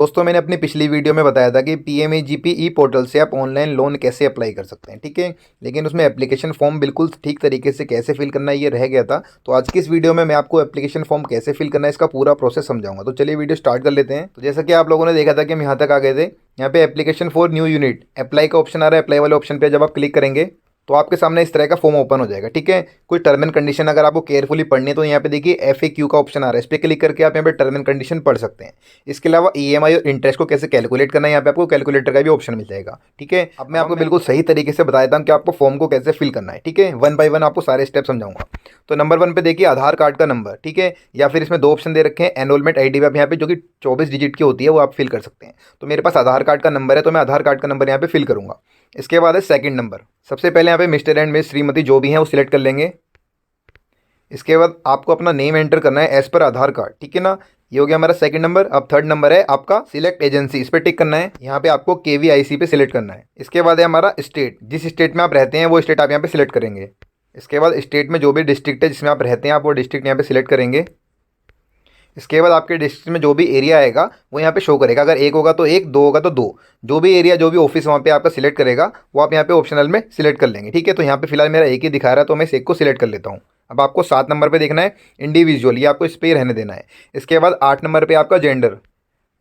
दोस्तों मैंने अपनी पिछली वीडियो में बताया था कि पीएमईजीपी ई पोर्टल से आप ऑनलाइन लोन कैसे अप्लाई कर सकते हैं, ठीक है। लेकिन उसमें एप्लीकेशन फॉर्म बिल्कुल ठीक तरीके से कैसे फिल करना है ये रह गया था। तो आज की इस वीडियो में मैं आपको एप्लीकेशन फॉर्म कैसे फिल करना है इसका पूरा प्रोसेस समझाऊंगा। तो चलिए वीडियो स्टार्ट कर लेते हैं। तो जैसा कि आप लोगों ने देखा था कि हम यहाँ तक आ गए थे। यहाँ पे application for new unit apply का ऑप्शन आ रहा है। अप्लाई वाले ऑप्शन पर जब आप क्लिक करेंगे तो आपके सामने इस तरह का फॉर्म ओपन हो जाएगा, ठीक है। कुछ टर्म एंड कंडीशन अगर आपको केयरफुली पढ़नी है तो यहाँ पे देखिए FAQ का ऑप्शन आ रहा है। इस पर क्लिक करके आप यहाँ पे टर्म एंड कंडीशन पढ़ सकते हैं। इसके अलावा EMI और इंटरेस्ट को कैसे कैलकुलेट करना है, यहाँ पे आपको कैलकुलेटर का भी ऑप्शन मिल जाएगा, ठीक है। अब मैं आपको बिल्कुल सही तरीके से बता देता हूँ कि आपको फॉर्म को कैसे फिल करना है, ठीक है। 1 बाय 1 आपको सारे स्टेप समझाऊंगा। तो नंबर 1 पे देखिए आधार कार्ड का नंबर, ठीक है। या फिर इसमें 2 ऑप्शन दे रखे हैं। एनरोलमेंट ID आप यहाँ पे जो कि 24 डिजिट की होती है वो आप फिल कर सकते हैं। तो मेरे पास आधार कार्ड का नंबर है तो मैं आधार कार्ड का नंबर यहाँ पे फिल करूँगा। इसके बाद है सेकंड नंबर। सबसे पहले यहाँ पे मिस्टर एंड मिस श्रीमती जो भी हैं वो सिलेक्ट कर लेंगे। इसके बाद आपको अपना नेम एंटर करना है एज पर आधार कार्ड, ठीक है ना। ये हो गया हमारा सेकंड नंबर। अब थर्ड नंबर है आपका सिलेक्ट एजेंसी, इस पर टिक करना है। यहाँ पे आपको KVIC पे सिलेक्ट करना है। इसके बाद है हमारा स्टेट, जिस स्टेट में आप रहते हैं वो स्टेट आप यहाँ पे सिलेक्ट करेंगे। इसके बाद स्टेट में जो भी डिस्ट्रिक्ट है जिसमें आप रहते हैं आप वो डिस्ट्रिक्ट यहाँ पे सिलेक्ट करेंगे। इसके बाद आपके डिस्ट्रिक्ट में जो भी एरिया आएगा वो यहाँ पे शो करेगा। अगर 1 होगा तो 1, 2 होगा तो 2। जो भी एरिया जो भी ऑफिस वहाँ पे आपका सिलेक्ट करेगा वो आप यहाँ पे ऑप्शनल में सिलेक्ट कर लेंगे, ठीक है। तो यहाँ पे फिलहाल मेरा एक ही दिखा रहा है तो मैं इस एक को सिलेक्ट कर लेता हूँ। अब आपको 7 नंबर पर देखना है इंडिविजुअल, ये आपको इस पर रहने देना है। इसके बाद 8 नंबर पर आपका जेंडर,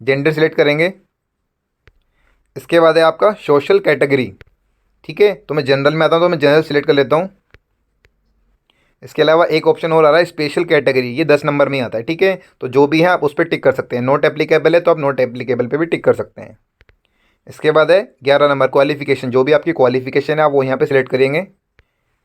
जेंडर सिलेक्ट करेंगे। इसके बाद है आपका सोशल कैटेगरी, ठीक है। तो मैं जनरल में आता हूँ तो मैं जनरल सिलेक्ट कर लेता हूँ। इसके अलावा एक ऑप्शन और आ रहा है स्पेशल कैटेगरी, ये 10 नंबर में ही आता है, ठीक है। तो जो भी है आप उस पर टिक कर सकते हैं। नॉट एप्लीकेबल है तो आप नॉट एप्लीकेबल पे भी टिक कर सकते हैं। इसके बाद है 11 नंबर क्वालिफिकेशन, जो भी आपकी क्वालिफिकेशन है आप वो यहाँ पे सिलेक्ट करेंगे।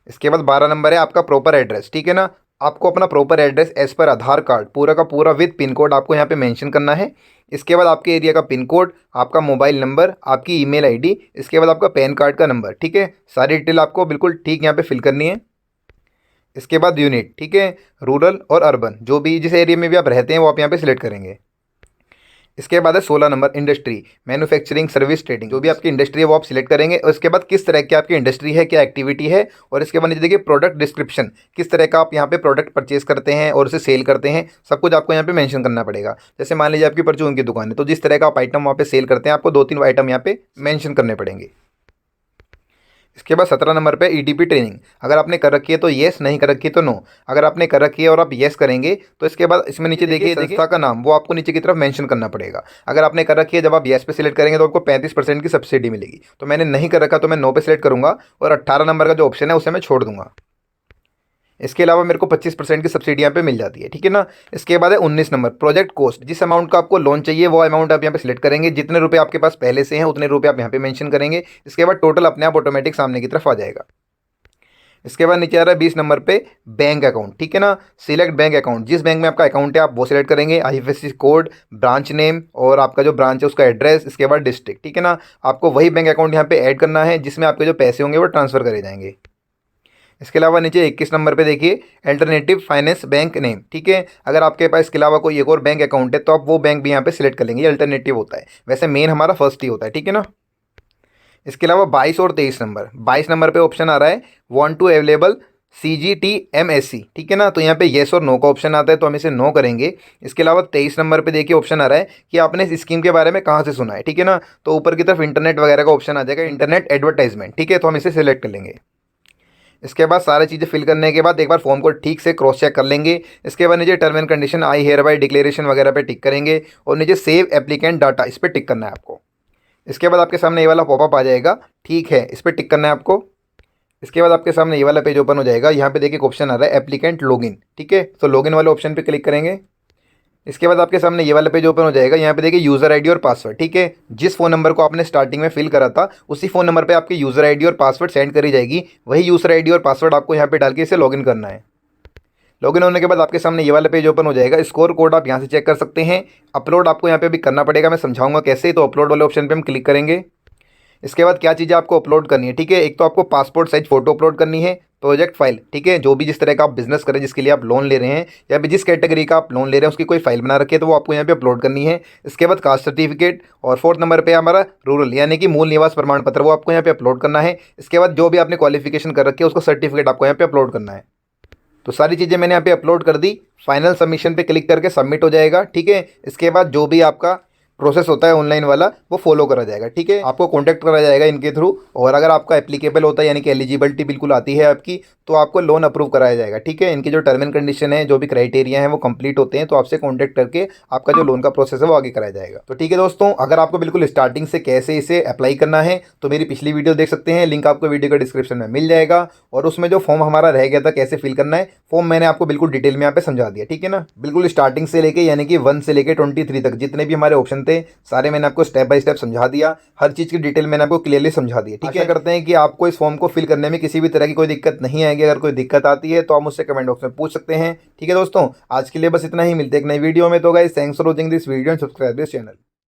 इसके बाद 12 नंबर है आपका प्रॉपर एड्रेस, ठीक है ना। आपको अपना प्रॉपर एड्रेस एज पर आधार कार्ड पूरा का पूरा विद पिन कोड आपको यहाँ पे मेंशन करना है। इसके बाद आपके एरिया का पिन कोड, आपका मोबाइल नंबर, आपकी ईमेल ID, इसके बाद आपका पैन कार्ड का नंबर, ठीक है। सारी डिटेल आपको बिल्कुल ठीक यहाँ पे फिल करनी है। इसके बाद यूनिट, ठीक है। रूरल और अर्बन, जो भी जिस एरिया में भी आप रहते हैं वो आप यहाँ पे सिलेक्ट करेंगे। इसके बाद है 16 number industry, manufacturing, service, trading, जो भी आपकी इंडस्ट्री है वो आप सिलेक्ट करेंगे। और इसके बाद किस तरह की आपकी इंडस्ट्री है, क्या एक्टिविटी है। और इसके बाद नीचे देखिए प्रोडक्ट डिस्क्रिप्शन, किस तरह का आप यहाँ पे प्रोडक्ट परचेज करते हैं और उसे सेल करते हैं, सब कुछ आपको यहाँ पे मेंशन करना पड़ेगा। जैसे मान लीजिए आपकी परचून की दुकान है तो जिस तरह का आप आइटम वहाँ पे सेल करते हैं आपको 2-3 आइटम यहाँ पे मेंशन करने पड़ेंगे। इसके बाद 17 नंबर पे EDP ट्रेनिंग, अगर आपने कर रखी है तो येस, नहीं कर रखी है तो नो। अगर आपने कर रखी है और आप येस करेंगे तो इसके बाद इसमें नीचे देखिए संस्था का नाम वो आपको नीचे की तरफ मेंशन करना पड़ेगा। अगर आपने कर रखी है जब आप येस पे सिलेक्ट करेंगे तो आपको 35% की सब्सिडी मिलेगी। तो मैंने नहीं कर रखा तो मैं नो पे सिलेक्ट करूँगा और 18 नंबर का जो ऑप्शन है उसे मैं छोड़ दूंगा। इसके अलावा मेरे को 25% की सब्सिडी यहाँ पे मिल जाती है, ठीक है ना। इसके बाद है 19 नंबर प्रोजेक्ट कॉस्ट, जिस अमाउंट का आपको लोन चाहिए वो अमाउंट आप यहाँ पे सिलेक्ट करेंगे। जितने रुपए आपके पास पहले से हैं उतने रुपए आप यहाँ पे मेंशन करेंगे। इसके बाद टोटल अपने आप ऑटोमेटिक सामने की तरफ आ जाएगा। इसके बाद नीचे आ रहा है 20 नंबर पे बैंक अकाउंट, ठीक है ना। सिलेक्ट बैंक अकाउंट, जिस बैंक में आपका अकाउंट है आप वो सिलेक्ट करेंगे। IFSC कोड, ब्रांच नेम और आपका जो ब्रांच है उसका एड्रेस, इसके बाद डिस्ट्रिक्ट, ठीक है ना। आपको वही बैंक अकाउंट यहाँ पे ऐड करना है जिसमें आपके जो पैसे होंगे वो ट्रांसफर करे जाएंगे। इसके अलावा नीचे 21 नंबर पे देखिए अल्टरनेटिव फाइनेंस बैंक नेम, ठीक है। अगर आपके पास इसके अलावा कोई एक और बैंक अकाउंट है तो आप वो बैंक भी यहाँ पे सिलेक्ट कर लेंगे। ये अल्टरनेटिव होता है, वैसे मेन हमारा फर्स्ट ही होता है, ठीक है ना। इसके अलावा 22 और 23 नंबर, 22 नंबर पे ऑप्शन आ रहा है वांट टू अवेलेबल CGTMSC, ठीक है ना। तो यहाँ पे येस और नो का ऑप्शन आता है तो हम इसे नो करेंगे। इसके अलावा 23 नंबर पे देखिए ऑप्शन आ रहा है कि आपने इस स्कीम के बारे में कहाँ से सुना है, ठीक है ना। तो ऊपर की तरफ इंटरनेट वगैरह का ऑप्शन आ जाएगा, इंटरनेट एडवर्टाइजमेंट, ठीक है। तो हम इसे सिलेक्ट कर लेंगे। इसके बाद सारी चीज़ें फिल करने के बाद एक बार फॉर्म को ठीक से क्रॉस चेक कर लेंगे। इसके बाद नीचे term and condition I hereby declaration वगैरह पे टिक करेंगे और नीचे सेव एप्लीकेंट डाटा इस पर टिक करना है आपको। इसके बाद आपके सामने ये वाला पॉपअप आ जाएगा, ठीक है, इस पर टिक करना है आपको। इसके बाद आपके सामने ये वाला पेज ओपन हो जाएगा। यहाँ पे देखिए एक ऑप्शन आ रहा है एप्लीकेंट लॉगिन, ठीक है। तो लॉगिन वाले ऑप्शन पे क्लिक करेंगे। इसके बाद आपके सामने ये वाला पेज ओपन हो जाएगा। यहाँ पे देखिए यूज़र ID और पासवर्ड, ठीक है। जिस फ़ोन नंबर को आपने स्टार्टिंग में फिल करा था उसी फ़ोन नंबर पे आपकी यूज़र ID और पासवर्ड सेंड करी जाएगी। वही यूज़र ID और पासवर्ड आपको यहाँ पे डाल के इसे लॉगिन करना है। लॉगिन होने के बाद आपके सामने ये वाला पेज ओपन हो जाएगा। स्कोर कोड आप यहाँ से चेक कर सकते हैं। अपलोड आपको यहाँ पे भी करना पड़ेगा, मैं समझाऊंगा कैसे। तो अपलोड वाले ऑप्शन पे हम क्लिक करेंगे। इसके बाद क्या चीज़ें आपको अपलोड करनी है, ठीक है। एक तो आपको पासपोर्ट साइज फ़ोटो अपलोड करनी है, प्रोजेक्ट फाइल, ठीक है। जो भी जिस तरह का आप बिजनेस करें जिसके लिए आप लोन ले रहे हैं या फिर जिस कैटेगरी का आप लोन ले रहे हैं उसकी कोई फाइल बना रखी है तो वो आपको यहाँ पे अपलोड करनी है। इसके बाद कास्ट सर्टिफिकेट और 4th नंबर पे हमारा रूरल यानी कि मूल निवास प्रमाण पत्र वो आपको यहाँ पे अपलोड करना है। इसके बाद जो भी आपने क्वालिफिकेशन कर रखी है उसका सर्टिफिकेट आपको यहाँ पे अपलोड करना है। तो सारी चीज़ें मैंने यहाँ पे अपलोड कर दी। फाइनल सबमिशन पे क्लिक करके सबमिट हो जाएगा, ठीक है। इसके बाद जो भी आपका प्रोसेस होता है ऑनलाइन वाला वो फॉलो करा जाएगा। ठीक है, आपको कॉन्टैक्ट करा जाएगा इनके थ्रू, और अगर आपका एप्लीकेबल होता है यानी कि एलिजिबिलिटी बिल्कुल आती है आपकी, तो आपको लोन अप्रूव कराया जाएगा। ठीक है, इनकी जो टर्म एंड कंडीशन है, जो भी क्राइटेरिया है वो कंप्लीट होते हैं, तो आपसे कॉन्टैक्ट करके आपका जो लोन का प्रोसेस है वो आगे कराया जाएगा। तो ठीक है दोस्तों, अगर आपको बिल्कुल स्टार्टिंग से कैसे इसे अप्लाई करना है तो मेरी पिछली वीडियो देख सकते हैं, लिंक आपको वीडियो का डिस्क्रिप्शन में मिल जाएगा। और उसमें जो फॉर्म हमारा रह गया था कैसे फिल करना है, फॉर्म मैंने आपको बिल्कुल डिटेल में यहाँ पे समझा दिया। ठीक है ना, बिल्कुल स्टार्टिंग से लेके यानी कि 1 से लेके 23 तक जितने भी हमारे ऑप्शन थे सारे मैंने आपको स्टेप बाय स्टेप समझा दिया, हर चीज़ की डिटेल मैंने आपको क्लियरली समझा दी। ठीक है, करते हैं कि आपको इस फॉर्म को फिल करने में किसी भी तरह की कोई दिक्कत नहीं आएगी। अगर कोई दिक्कत आती है तो आप मुझसे कमेंट बॉक्स में पूछ सकते हैं। ठीक है दोस्तों, आज के लिए बस इतना ही, मिलते हैं एक नई वीडियो में। तो guys, thanks for watching this video and subscribe this channel.